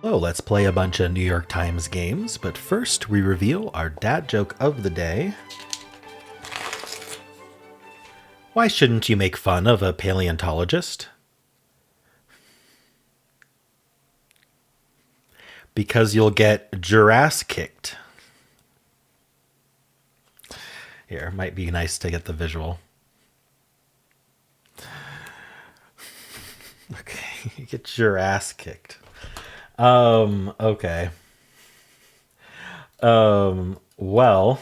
Oh, let's play a bunch of New York Times games, but first we reveal our dad joke of the day. Why shouldn't you make fun of a paleontologist? Because you'll get Jurassic kicked. Here, might be nice to get the visual. Okay, you get your ass kicked. Okay. Well,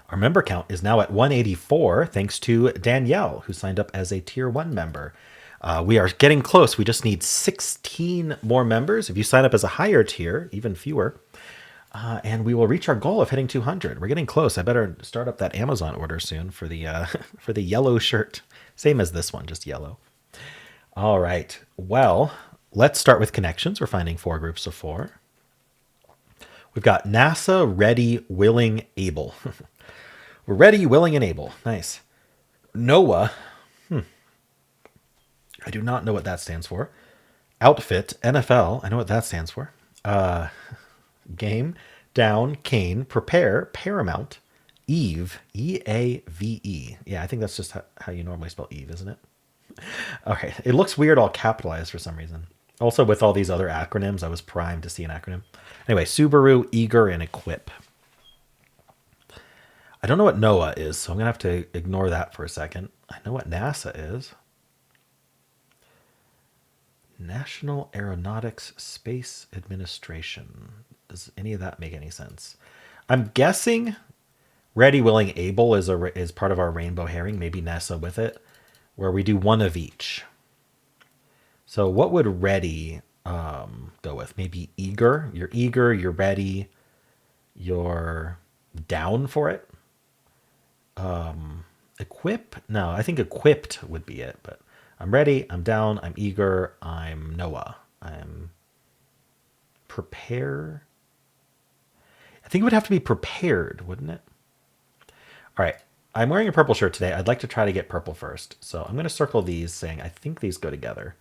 our member count is now at 184 thanks to Danielle, who signed up as a tier 1 member. We are getting close. We just need 16 more members. If you sign up as a higher tier, even fewer, and we will reach our goal of hitting 200. We're getting close. I better start up that Amazon order soon for the for the yellow shirt. Same as this one, just yellow. All right. Well, let's start with connections. We're finding 4 groups of 4. We've got NASA, ready, willing, able. We're ready, willing, and able. Nice. NOAA. I do not know what that stands for. Outfit, NFL. I know what that stands for. Game, down, Kane, prepare, Paramount, Eve, Eave. Yeah, I think that's just how you normally spell Eve, isn't it? Okay, it looks weird all capitalized for some reason. Also, with all these other acronyms, I was primed to see an acronym. Anyway, Subaru, Eager, and Equip. I don't know what NOAA is, so I'm going to have to ignore that for a second. I know what NASA is. National Aeronautics Space Administration. Does any of that make any sense? I'm guessing Ready, Willing, Able is part of our rainbow herring, maybe NASA with it, where we do one of each. So what would ready go with? Maybe eager. You're ready, you're down for it. Equip? No, I think equipped would be it, but I'm ready, I'm down, I'm eager, I'm Noah. I'm prepare. I think it would have to be prepared, wouldn't it? All right. I'm wearing a purple shirt today. I'd like to try to get purple first. So I'm going to circle these saying I think these go together.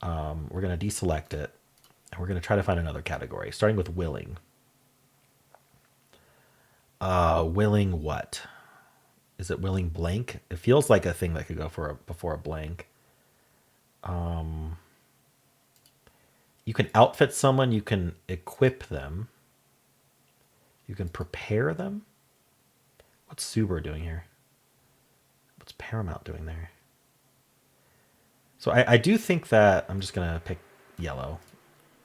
We're going to deselect it. And we're going to try to find another category, starting with willing. Willing what? Is it willing blank? It feels like a thing that could go before a blank. You can outfit someone. You can equip them. You can prepare them. What's Subaru doing here? What's Paramount doing there? So I do think that, I'm just going to pick yellow,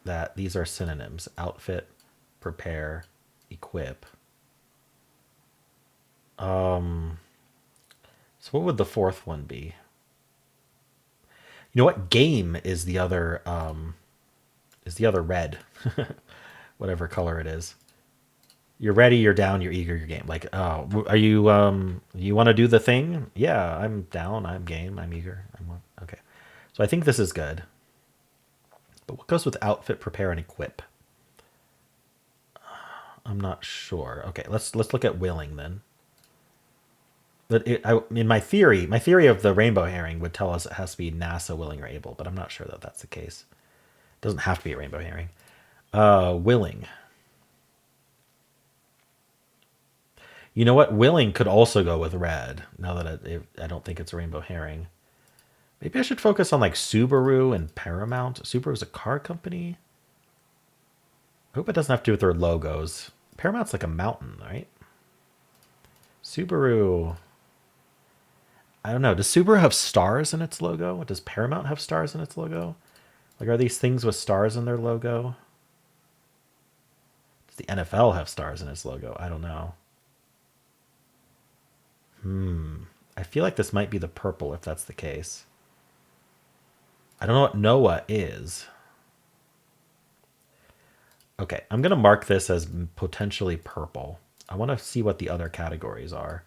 that these are synonyms. Outfit, prepare, equip. So what would the fourth one be? You know what? Game is the other red. Whatever color it is. You're ready, you're down, you're eager, you're game. Like, oh, are you you want to do the thing? Yeah, I'm down, I'm game, I'm eager. Okay. So I think this is good. But what goes with outfit, prepare, and equip? I'm not sure. Okay, let's look at willing then. But in my theory of the rainbow herring would tell us it has to be NASA, willing, or able, but I'm not sure that that's the case. It doesn't have to be a rainbow herring. Willing. You know what? Willing could also go with red. Now that I don't think it's a rainbow herring. Maybe I should focus on like Subaru and Paramount. Subaru's a car company. I hope it doesn't have to do with their logos. Paramount's like a mountain, right? Subaru. I don't know. Does Subaru have stars in its logo? Does Paramount have stars in its logo? Like, are these things with stars in their logo? Does the NFL have stars in its logo? I don't know. I feel like this might be the purple if that's the case. I don't know what NOAA is. Okay, I'm going to mark this as potentially purple. I want to see what the other categories are.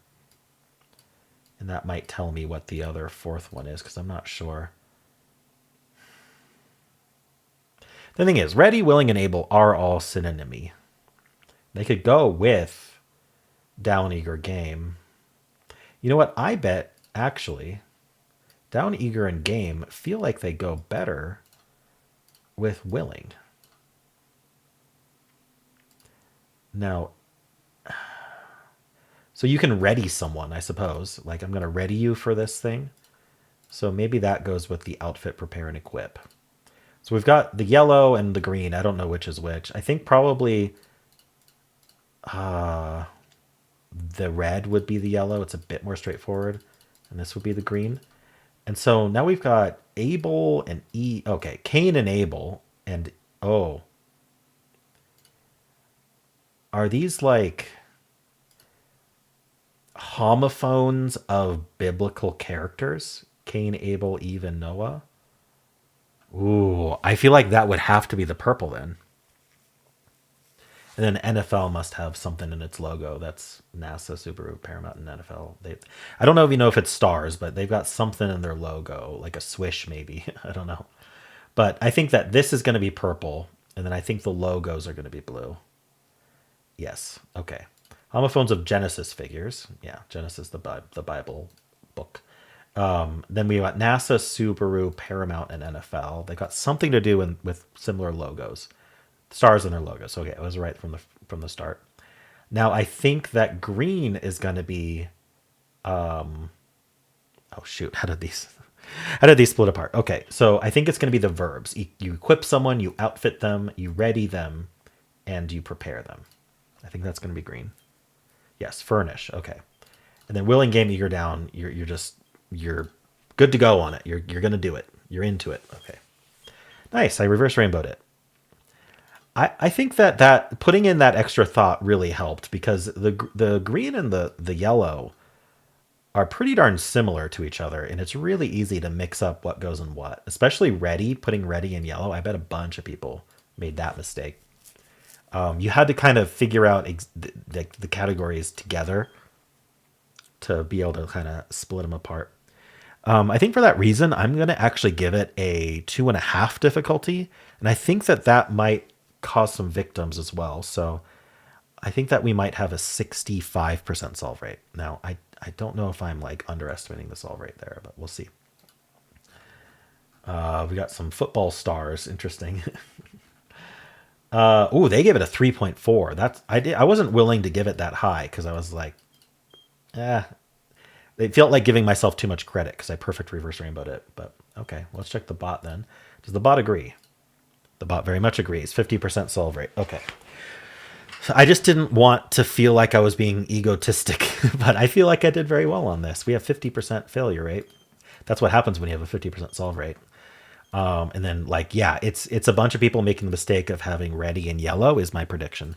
And that might tell me what the other fourth one is, because I'm not sure. The thing is, ready, willing, and able are all synonymy. They could go with down, eager, game. You know what? I bet, actually, down, eager, and game feel like they go better with willing. Now, so you can ready someone, I suppose. Like, I'm going to ready you for this thing. So maybe that goes with the outfit, prepare, and equip. So we've got the yellow and the green. I don't know which is which. I think probably the red would be the yellow. It's a bit more straightforward. And this would be the green. And so now we've got Abel and E. Okay, Cain and Abel. And, oh. Are these like homophones of biblical characters? Cain, Abel, Eve, and Noah? Ooh, I feel like that would have to be the purple then. And then NFL must have something in its logo. That's NASA, Subaru, Paramount, and NFL. I don't know if you know if it's stars, but they've got something in their logo, like a swish maybe. I don't know. But I think that this is going to be purple, and then I think the logos are going to be blue. Yes. Okay. Homophones of Genesis figures. Yeah, Genesis, the Bible book. Then we got NASA, Subaru, Paramount, and NFL. They got something to do with similar logos, stars in their logos. Okay, I was right from the start. Now I think that green is going to be. Oh shoot! How did these split apart? Okay, so I think it's going to be the verbs. You equip someone, you outfit them, you ready them, and you prepare them. I think that's going to be green. Yes, furnish. Okay, and then willing, game, eager, down. You're good to go on it. You're going to do it. You're into it. Okay, nice. I reverse rainbowed it. I think that putting in that extra thought really helped because the green and the yellow are pretty darn similar to each other, and it's really easy to mix up what goes in what. Especially ready, putting ready in yellow. I bet a bunch of people made that mistake. You had to kind of figure out the categories together to be able to kind of split them apart. I think for that reason, I'm going to actually give it a 2.5 difficulty. And I think that might cause some victims as well. So I think that we might have a 65% solve rate. Now, I don't know if I'm like underestimating the solve rate there, but we'll see. We got some football stars. Interesting. Oh, they gave it a 3.4. I wasn't willing to give it that high because I was like, it felt like giving myself too much credit because I perfect reverse rainbowed it. But okay, let's check the bot then. Does the bot agree? The bot very much agrees. 50% solve rate. Okay. So I just didn't want to feel like I was being egotistic, but I feel like I did very well on this. We have 50% failure rate. That's what happens when you have a 50% solve rate. And then like, yeah, it's a bunch of people making the mistake of having ready and yellow is my prediction.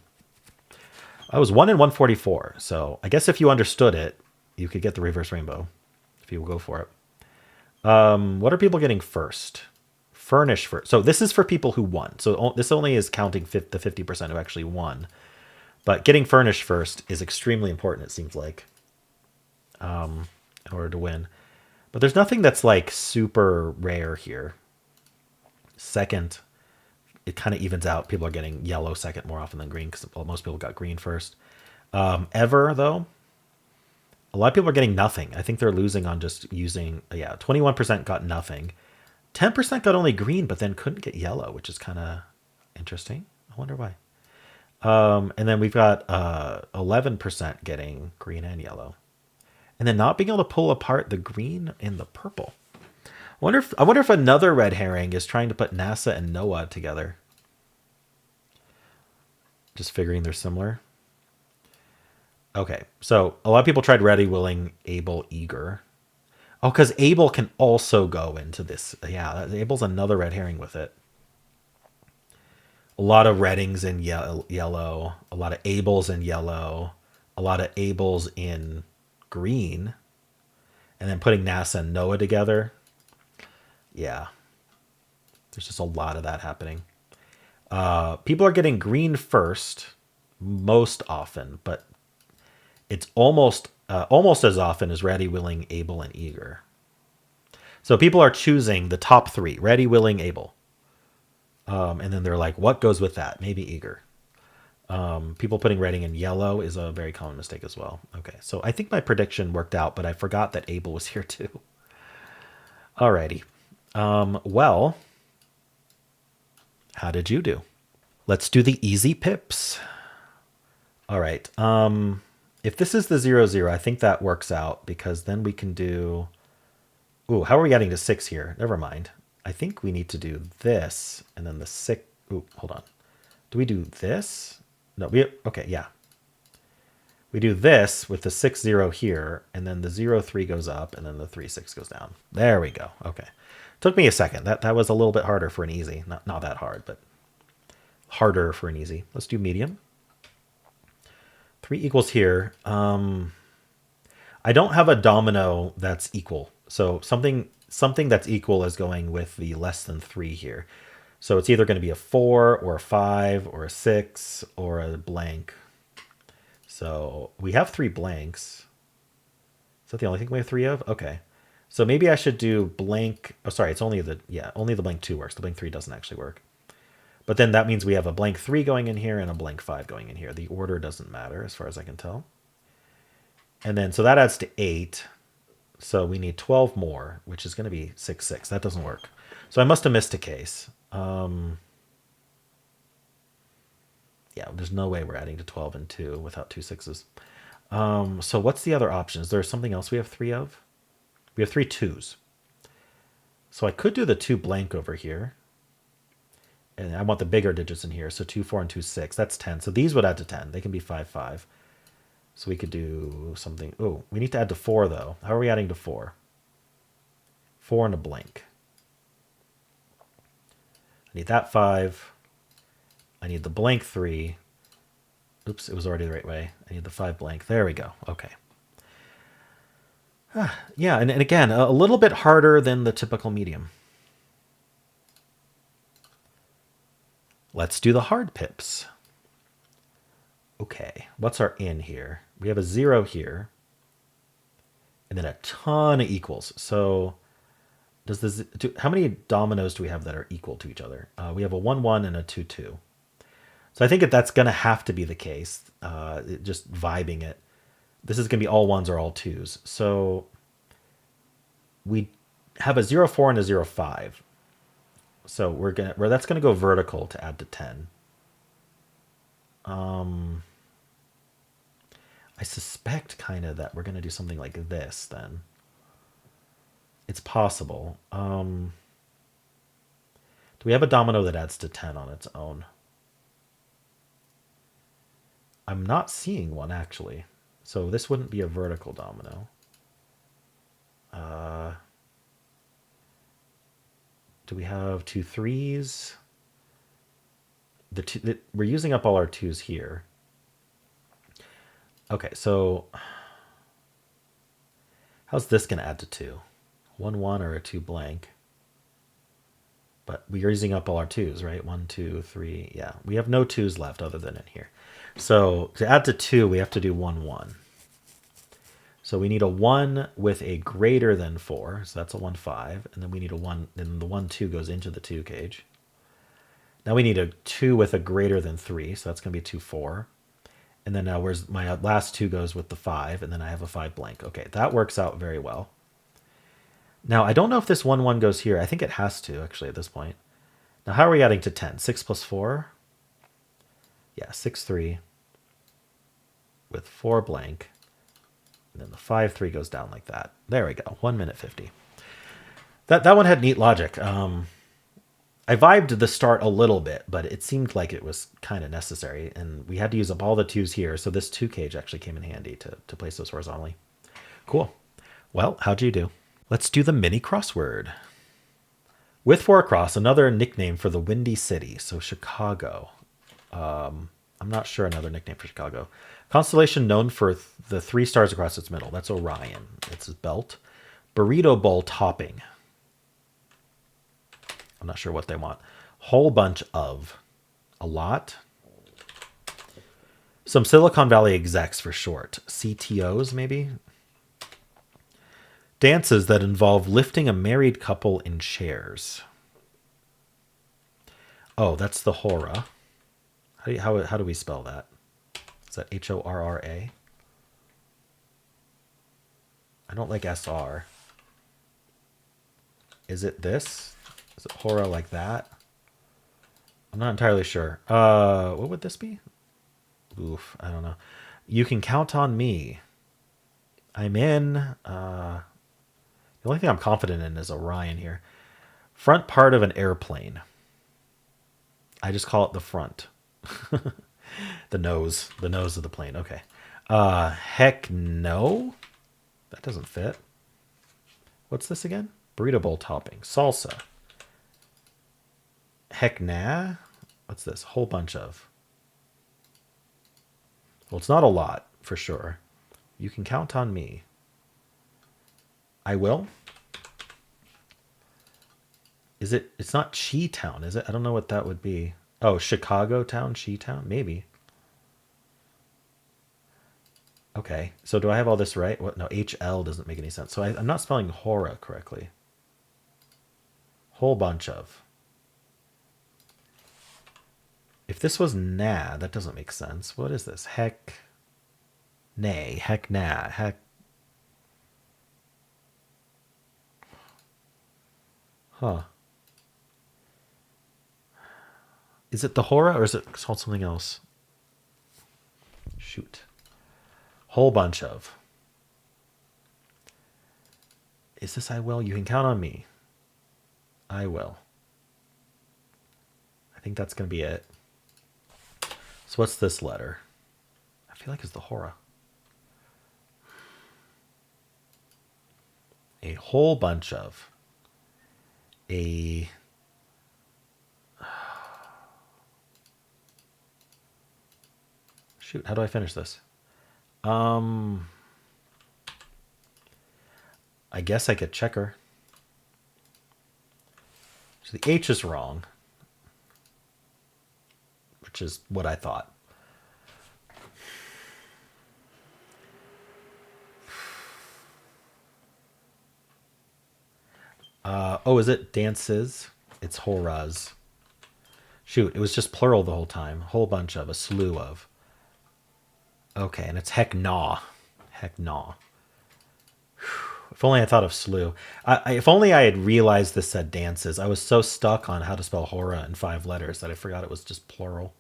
I was 1 in 144. So I guess if you understood it, you could get the reverse rainbow if you will go for it. What are people getting first? Furnish first. So this is for people who won. So this only is counting the 50% who actually won. But getting furnished first is extremely important, it seems like, in order to win. But there's nothing that's like super rare here. Second, it kind of evens out. People are getting yellow second more often than green because most people got green first. Ever, though, a lot of people are getting nothing. I think they're losing on just using, 21% got nothing. 10% got only green, but then couldn't get yellow, which is kind of interesting. I wonder why. And then we've got 11% getting green and yellow. And then not being able to pull apart the green and the purple. I wonder if another red herring is trying to put NASA and NOAA together. Just figuring they're similar. Okay, so a lot of people tried ready, willing, able, eager. Oh, because Abel can also go into this. Yeah, Abel's another red herring with it. A lot of reddings in yellow. A lot of Abels in yellow. A lot of Abels in green. And then putting NASA and NOAA together. Yeah. There's just a lot of that happening. People are getting green first most often, but it's almost as often as ready, willing, able, and eager. So people are choosing the top 3, ready, willing, able. And then they're like, what goes with that? Maybe eager. People putting ready in yellow is a very common mistake as well. Okay, so I think my prediction worked out, but I forgot that able was here too. Alrighty. Well, how did you do? Let's do the easy pips. All right. If this is the 0, 0, I think that works out because then we can do... Ooh, how are we getting to 6 here? Never mind. I think we need to do this and then the 6... Ooh, hold on. Do we do this? No, okay, yeah. We do this with the 6, 0 here, and then the 0, 3 goes up, and then the 3, 6 goes down. There we go. Okay. Took me a second. That was a little bit harder for an easy. Not that hard, but harder for an easy. Let's do medium. 3 equals here. I don't have a domino that's equal. So something that's equal is going with the less than 3 here. So it's either going to be a 4 or a 5 or a 6 or a blank. So we have 3 blanks. Is that the only thing we have 3 of? Okay. So maybe I should do blank. Oh, sorry. It's only only the blank 2 works. The blank 3 doesn't actually work. But then that means we have a blank 3 going in here and a blank 5 going in here. The order doesn't matter as far as I can tell. And then, so that adds to 8. So we need 12 more, which is going to be 6, 6. That doesn't work. So I must have missed a case. Yeah, there's no way we're adding to 12 and 2 without 2 6s. So what's the other option? Is there something else we have 3 of? We have 3 2s. So I could do the 2 blank over here. And I want the bigger digits in here. So 2, 4, and 2, 6. That's 10. So these would add to 10. They can be 5, 5. So we could do something. Oh, we need to add to 4, though. How are we adding to 4? 4 and a blank. I need that 5. I need the blank 3. Oops, it was already the right way. I need the 5 blank. There we go. Okay. Yeah, and again, a little bit harder than the typical medium. Let's do the hard pips. Okay, what's our in here? We have a 0 here. And then a ton of equals. So does this, how many dominoes do we have that are equal to each other? We have a 1, 1 and a 2, 2. So I think that's going to have to be the case. Just vibing it. This is going to be all 1s or all 2s. So we have a 0, 4 and a 0, 5. So that's going to go vertical to add to 10. I suspect kind of that we're going to do something like this then. It's possible. Do we have a domino that adds to 10 on its own? I'm not seeing one, actually. So this wouldn't be a vertical domino. Do we have 2 3s? We're using up all our 2s here. Okay, so how's this going to add to 2? 1, 1 or a 2 blank? But we're using up all our 2s, right? 1, 2, 3. Yeah, we have no 2s left other than in here. So to add to 2, we have to do 1, 1. So we need a 1 with a greater than 4. So that's a 1, 5. And then we need a 1. Then the 1, 2 goes into the 2 cage. Now we need a 2 with a greater than 3. So that's going to be 2, 4. And then now where's my last 2 goes with the 5. And then I have a 5 blank. Okay, that works out very well. Now, I don't know if this 1, 1 goes here. I think it has to, actually, at this point. Now, how are we adding to 10? 6 plus 4? Yeah, 6, 3 with 4 blank. And then the 5, 3 goes down like that. There we go. 1 minute 50. That one had neat logic. I vibed the start a little bit, but it seemed like it was kind of necessary. And we had to use up all the 2s here. So this 2 cage actually came in handy to place those horizontally. Cool. Well, how'd you do? Let's do the mini crossword. With 4 across, another nickname for the Windy City. So Chicago. I'm not sure another nickname for Chicago. Constellation known for the 3 stars across its middle. That's Orion. It's his belt. Burrito bowl topping. I'm not sure what they want. Whole bunch of. A lot. Some Silicon Valley execs for short. CTOs, maybe? Dances that involve lifting a married couple in chairs. Oh, that's the hora. How do we spell that? Is that Horra? I don't like SR. Is it this? Is it hora like that? I'm not entirely sure. What would this be? Oof, I don't know. You can count on me. I'm in. The only thing I'm confident in is Orion here. Front part of an airplane. I just call it the front. The nose. The nose of the plane. Okay. Heck no. That doesn't fit. What's this again? Burrito bowl topping. Salsa. Heck nah. What's this? Whole bunch of. Well, it's not a lot, for sure. You can count on me. I will. Is it? It's not Chi-town, is it? I don't know what that would be. Oh, Chicago town, Chi-town? Maybe. Okay. So do I have all this right? What? No, HL doesn't make any sense. So I'm not spelling Hora correctly. Whole bunch of. If this was nah, that doesn't make sense. What is this? Heck. Nay. Heck nah. Heck. Huh. Is it the Hora or is it called something else? Shoot. Whole bunch of. Is this I will? You can count on me. I will. I think that's going to be it. So what's this letter? I feel like it's the Hora. A whole bunch of. A. Shoot, how do I finish this? I guess I could check her. So the H is wrong, which is what I thought. Oh, is it dances? It's horas. Shoot, it was just plural the whole time. Whole bunch of, a slew of. Okay, and it's heck nah. Heck nah. If only I thought of slew. If only I had realized this said dances. I was so stuck on how to spell hora in 5 letters that I forgot it was just plural.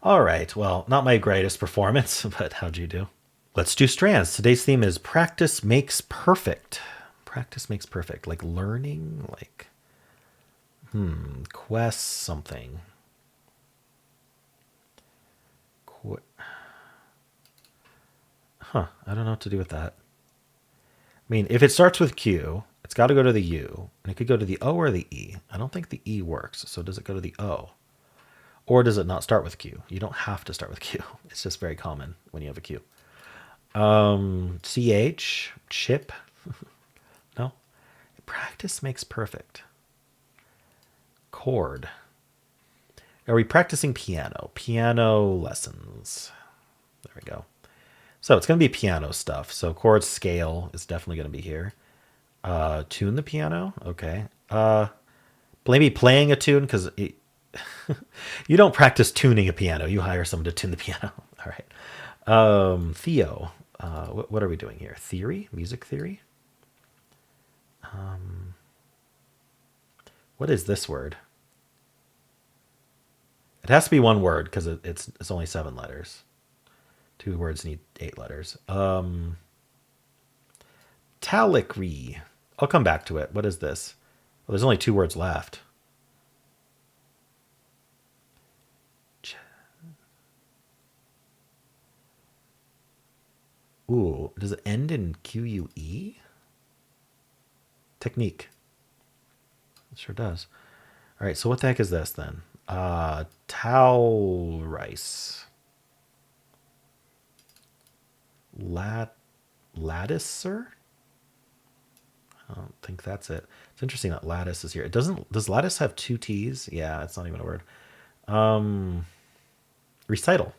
All right, well, not my greatest performance, but how'd you do? Let's do strands. Today's theme is practice makes perfect. Practice makes perfect. Like learning, like, quest something. I don't know what to do with that. I mean, if it starts with Q, it's got to go to the U, and it could go to the O or the E. I don't think the E works, so does it go to the O? Or does it not start with Q? You don't have to start with Q. It's just very common when you have a Q. CH, chip. No. Practice makes perfect. Chord. Are we practicing piano? Piano lessons. There we go. So it's going to be piano stuff. So chord scale is definitely going to be here. Tune the piano. Okay. Maybe playing a tune because you don't practice tuning a piano. You hire someone to tune the piano. All right. Theo. What are we doing here? Theory? Music theory? What is this word? It has to be one word because it's only 7 letters. 2 words need 8 letters. Talicry. I'll come back to it. What is this? Well, there's only 2 words left. Ooh, does it end in QUE? Technique. It sure does. All right, so what the heck is this then? Towel rice. Latticer? I don't think that's it. It's interesting that lattice is here. It doesn't. Does lattice have 2 T's? Yeah, it's not even a word. Recital.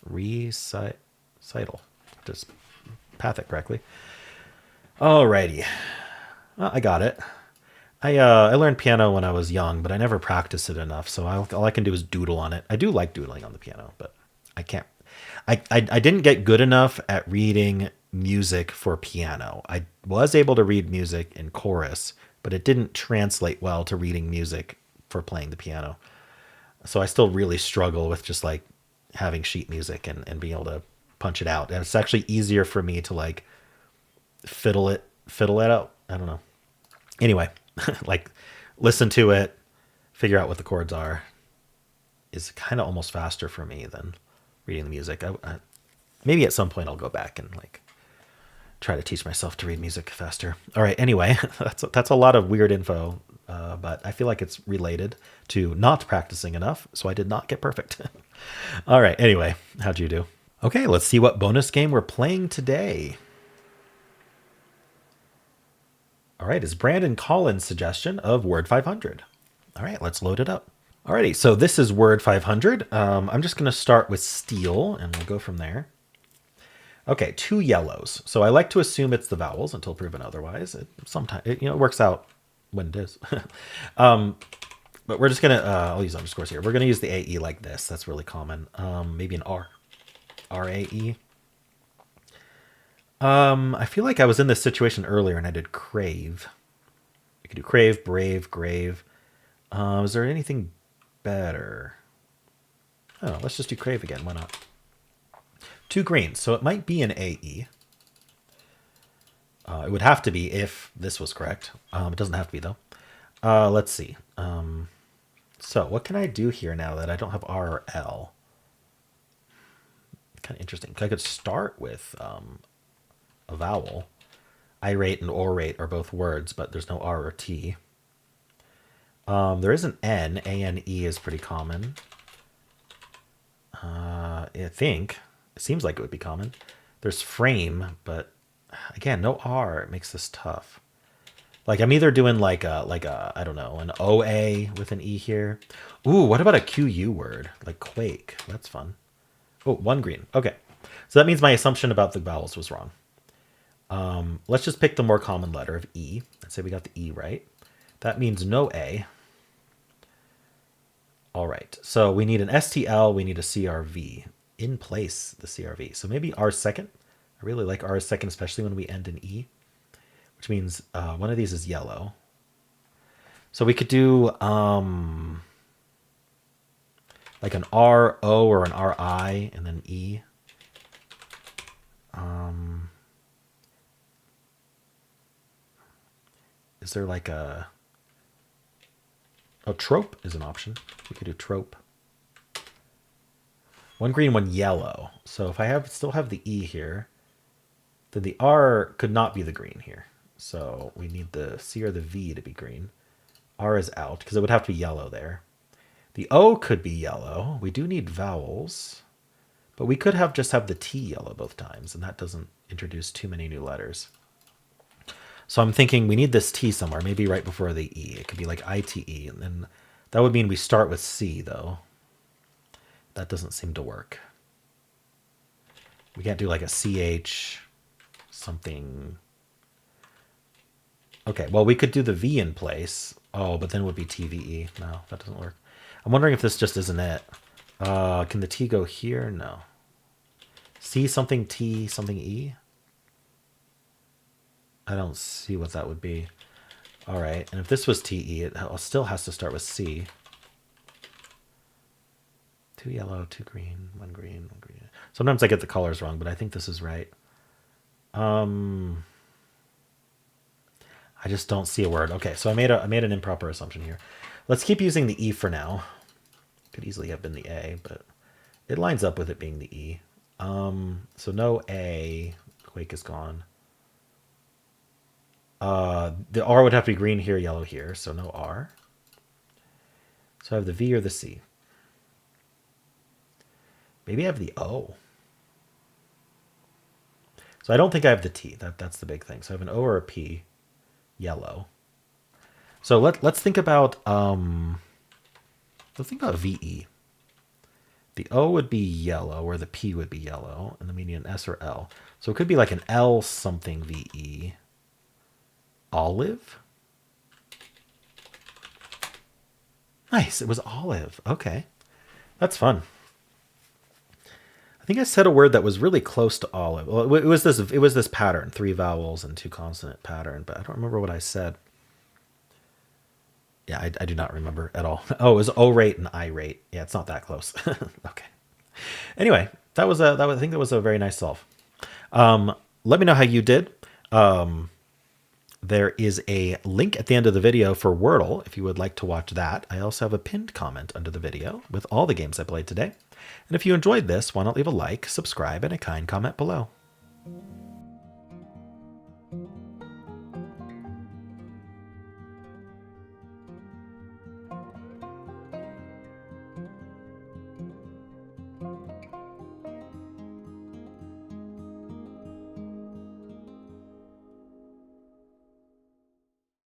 Recital. Just path it correctly. Alrighty. Well, I got it. I learned piano when I was young, but I never practiced it enough. So all I can do is doodle on it. I do like doodling on the piano, but I can't. I didn't get good enough at reading music for piano. I was able to read music in chorus, but it didn't translate well to reading music for playing the piano. So I still really struggle with just like having sheet music and being able to punch it out. And it's actually easier for me to like fiddle it out. I don't know. Anyway, like listen to it, figure out what the chords are is kind of almost faster for me than reading the music. Maybe at some point I'll go back and like try to teach myself to read music faster. All right. Anyway, that's a lot of weird info, but I feel like it's related to not practicing enough, so I did not get perfect. All right. Anyway, how'd you do? Okay, let's see what bonus game we're playing today. All right, it's Brandon Collins' suggestion of Word 500. All right, let's load it up. Alrighty, so this is Word 500. I'm just going to start with steel, and we'll go from there. Okay, 2 yellows. So I like to assume it's the vowels until proven otherwise. Sometimes it works out when it is. But we're just gonna I'll use underscores here. We're gonna use the AE like this. That's really common. Maybe an R, RAE. I feel like I was in this situation earlier and I did crave. We could do crave, brave, grave. Is there anything better? Oh, let's just do crave again. Why not? 2 greens, so it might be an AE. It would have to be if this was correct. It doesn't have to be though. Let's see. So what can I do here now that I don't have R or L? Kind of interesting. I could start with a vowel. Irate and orate are both words, but there's no R or T. There is an N. A-N-E is pretty common. I think. It seems like it would be common. There's frame, but again, no R. It makes this tough. Like I'm either doing like a I don't know, an OA with an E here. Ooh, what about a QU word? Like quake. That's fun. Oh, 1 green. Okay. So that means my assumption about the vowels was wrong. Let's just pick the more common letter of E. Let's say we got the E right. That means no A. All right. So we need an STL. We need a CRV. In place, the CRV. So maybe R second. I really like R second, especially when we end in E, which means one of these is yellow. So we could do like an RO or an RI and then E. Is there like a... Oh, trope is an option. We could do trope. 1 green, 1 yellow. So if I still have the E here, then the R could not be the green here. So we need the C or the V to be green. R is out because it would have to be yellow there. The O could be yellow. We do need vowels, but we could just have the T yellow both times, and that doesn't introduce too many new letters. So I'm thinking we need this T somewhere, maybe right before the E. It could be like ITE, and then that would mean we start with C, though. That doesn't seem to work. We can't do like a CH something. Okay, well, we could do the V in place. Oh, but then it would be TVE. No, that doesn't work. I'm wondering if this just isn't it. Can the T go here? No. C something T something E? I don't see what that would be. All right, and if this was TE, it still has to start with C. 2 yellow, 2 green, 1 green, 1 green. Sometimes I get the colors wrong, but I think this is right. I just don't see a word. Okay, so I made an improper assumption here. Let's keep using the E for now. Could easily have been the A, but it lines up with it being the E. So no A. Quake is gone. The R would have to be green here, yellow here, so no R. So I have the V or the C. Maybe I have the O. So I don't think I have the T. That's the big thing. So I have an O or a P, yellow. So let's think about VE. The O would be yellow, or the P would be yellow, and then we need an S or L. So it could be like an L something VE. Olive? Nice, it was olive. Okay, that's fun. I think I said a word that was really close to olive. Well, it was this pattern, 3 vowels and 2 consonant pattern, but I don't remember what I said. Yeah, I do not remember at all. Oh, it was orate and irate. Yeah, it's not that close. Okay. Anyway, I think that was a very nice solve. Let me know how you did. There is a link at the end of the video for Wordle if you would like to watch that. I also have a pinned comment under the video with all the games I played today. And if you enjoyed this, why not leave a like, subscribe, and a kind comment below.